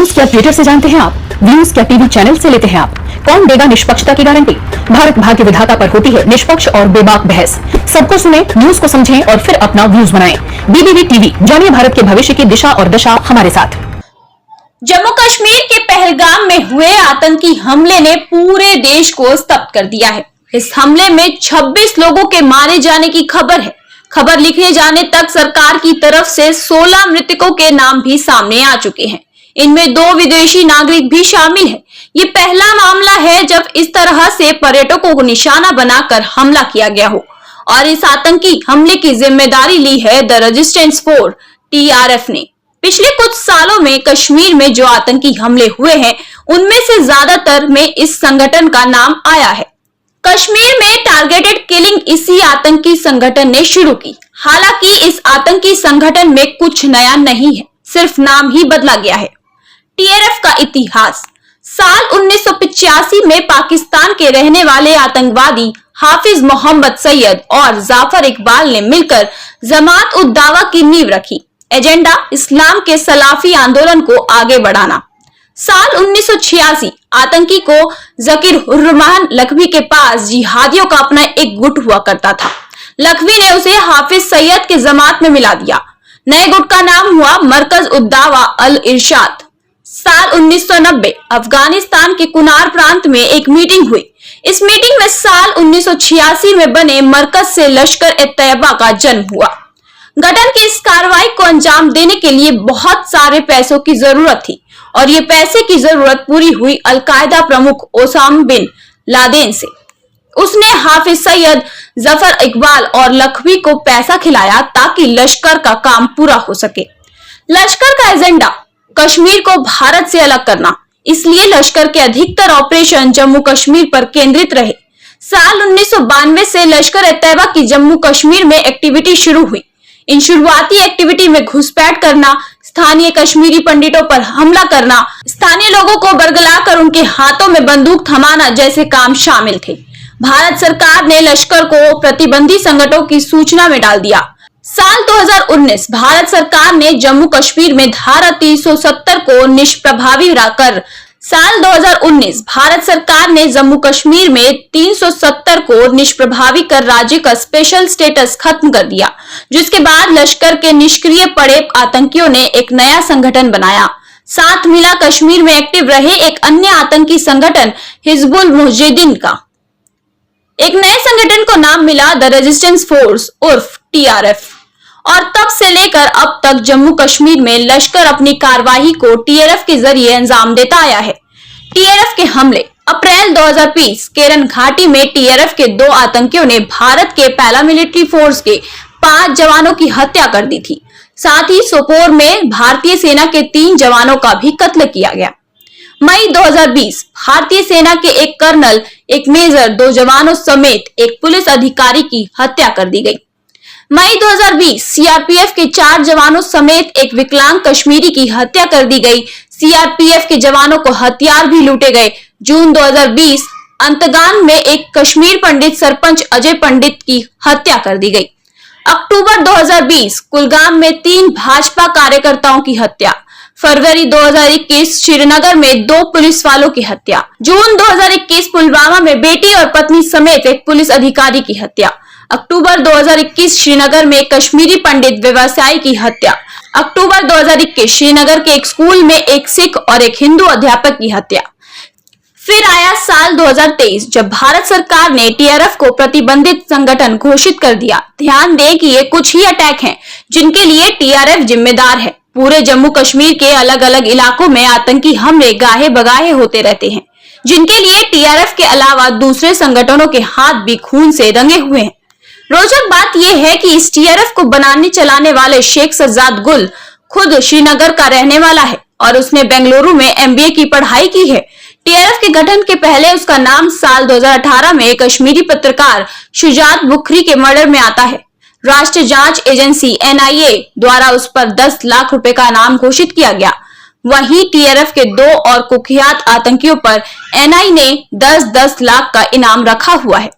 Views क्या Twitter से जानते हैं आप? व्यूज क्या टीवी चैनल से लेते हैं आप? कौन देगा निष्पक्षता की गारंटी? भारत भाग्य विधाता पर होती है निष्पक्ष और बेबाक बहस। सबको सुने, न्यूज को समझें और फिर अपना व्यूज बनाएं। बीबीवी टीवी, जानिए भारत के भविष्य की दिशा और दशा हमारे साथ। जम्मू कश्मीर के पहलगाम में हुए आतंकी हमले ने पूरे देश को स्तब्ध कर दिया है। इस हमले में 26 लोगों के मारे जाने की खबर है। खबर लिखे जाने तक सरकार की तरफ से 16 मृतकों के नाम भी सामने आ चुके हैं। इनमें 2 विदेशी नागरिक भी शामिल हैं। ये पहला मामला है जब इस तरह से पर्यटकों को निशाना बनाकर हमला किया गया हो और इस आतंकी हमले की जिम्मेदारी ली है द रेजिस्टेंस फोर्स TRF ने। पिछले कुछ सालों में कश्मीर में जो आतंकी हमले हुए हैं उनमें से ज्यादातर में इस संगठन का नाम आया है। कश्मीर में टारगेटेड किलिंग इसी आतंकी संगठन ने शुरू की। हालांकि इस आतंकी संगठन में कुछ नया नहीं है, सिर्फ नाम ही बदला गया है। TRF का इतिहास। साल 1985 में पाकिस्तान के रहने वाले आतंकवादी हाफिज मोहम्मद सैयद और जाफर इकबाल ने मिलकर जमात उद दावा की नींव रखी। एजेंडा इस्लाम के सलाफी आंदोलन को आगे बढ़ाना। साल 1986 आतंकी को जकीर उर रहमान लखवी के पास जिहादियों का अपना एक गुट हुआ करता था। लखवी ने उसे हाफिज सैयद के जमात में मिला दिया। नए गुट का नाम हुआ मरकज उद दावा अल इरशाद। साल 1990 अफगानिस्तान के कुनार प्रांत में एक मीटिंग हुई। इस मीटिंग में साल 1986 में बने मरकज से लश्कर-ए-तैयबा का जन्म हुआ। गठन की इस कार्रवाई को अंजाम देने के लिए बहुत सारे पैसों की जरूरत थी और ये पैसे की जरूरत पूरी हुई अल-कायदा प्रमुख ओसामा बिन लादेन से। उसने हाफिज सैयद, जफर इकबाल और लखवी को पैसा खिलाया ताकि लश्कर का काम पूरा हो सके। लश्कर का एजेंडा कश्मीर को भारत से अलग करना, इसलिए लश्कर के अधिकतर ऑपरेशन जम्मू कश्मीर पर केंद्रित रहे। साल 1992 से लश्कर-ए-तैयबा की जम्मू कश्मीर में एक्टिविटी शुरू हुई। इन शुरुआती एक्टिविटी में घुसपैठ करना, स्थानीय कश्मीरी पंडितों पर हमला करना, स्थानीय लोगों को बरगलाकर उनके हाथों में बंदूक थमाना जैसे काम शामिल थे। भारत सरकार ने लश्कर को प्रतिबंधी संगठनों की सूचना में डाल दिया। साल 2019 भारत सरकार ने जम्मू कश्मीर में धारा 370 को निष्प्रभावी कर साल 2019 भारत सरकार ने जम्मू कश्मीर में 370 को निष्प्रभावी कर राज्य का स्पेशल स्टेटस खत्म कर दिया, जिसके बाद लश्कर के निष्क्रिय पड़े आतंकियों ने एक नया संगठन बनाया। साथ मिला कश्मीर में एक्टिव रहे एक अन्य आतंकी संगठन हिजबुल मुजाहिदीन का। एक नए संगठन को नाम मिला द रेजिस्टेंस फोर्स उर्फ TRF और तब से लेकर अब तक जम्मू कश्मीर में लश्कर अपनी कार्रवाई को TRF के जरिए अंजाम देता आया है। TRF के हमले। अप्रैल 2020 केरन घाटी में TRF के 2 आतंकियों ने भारत के पैरामिलिट्री फोर्स के 5 जवानों की हत्या कर दी थी। साथ ही सोपोर में भारतीय सेना के 3 जवानों का भी कत्ल किया गया। मई 2020 भारतीय सेना के एक कर्नल, एक मेजर, 2 जवानों समेत एक पुलिस अधिकारी की हत्या कर दी गई। मई 2020 CRPF के 4 जवानों समेत एक विकलांग कश्मीरी की हत्या कर दी गई। CRPF के जवानों को हथियार भी लूटे गए। जून 2020 अंतगान में एक कश्मीर पंडित सरपंच अजय पंडित की हत्या कर दी गई। अक्टूबर 2020 कुलगाम में 3 भाजपा कार्यकर्ताओं की हत्या। फरवरी 2021 श्रीनगर में 2 पुलिस वालों की हत्या। जून 2021 पुलवामा में बेटी और पत्नी समेत एक पुलिस अधिकारी की हत्या। अक्टूबर 2021 श्रीनगर में कश्मीरी पंडित व्यवसायी की हत्या। अक्टूबर 2021 श्रीनगर के एक स्कूल में एक सिख और एक हिंदू अध्यापक की हत्या। फिर आया साल 2023 जब भारत सरकार ने TRF को प्रतिबंधित संगठन घोषित कर दिया। ध्यान दें कि ये कुछ ही अटैक हैं जिनके लिए TRF जिम्मेदार है। पूरे जम्मू कश्मीर के अलग अलग इलाकों में आतंकी हमले गाहे बगाहे होते रहते हैं, जिनके लिए TRF के अलावा दूसरे संगठनों के हाथ भी खून से रंगे हुए हैं। रोचक बात यह है कि इस TRF को बनाने चलाने वाले शेख सज्जाद गुल खुद श्रीनगर का रहने वाला है और उसने बेंगलुरु में MBA की पढ़ाई की है। TRF के गठन के पहले उसका नाम साल 2018 में कश्मीरी पत्रकार शुजात बुखरी के मर्डर में आता है। राष्ट्रीय जांच एजेंसी NIA द्वारा उस पर 10 लाख रुपए का इनाम घोषित किया गया। वहीं TRF के 2 और कुख्यात आतंकियों पर NIA ने 10-10 लाख का इनाम रखा हुआ है।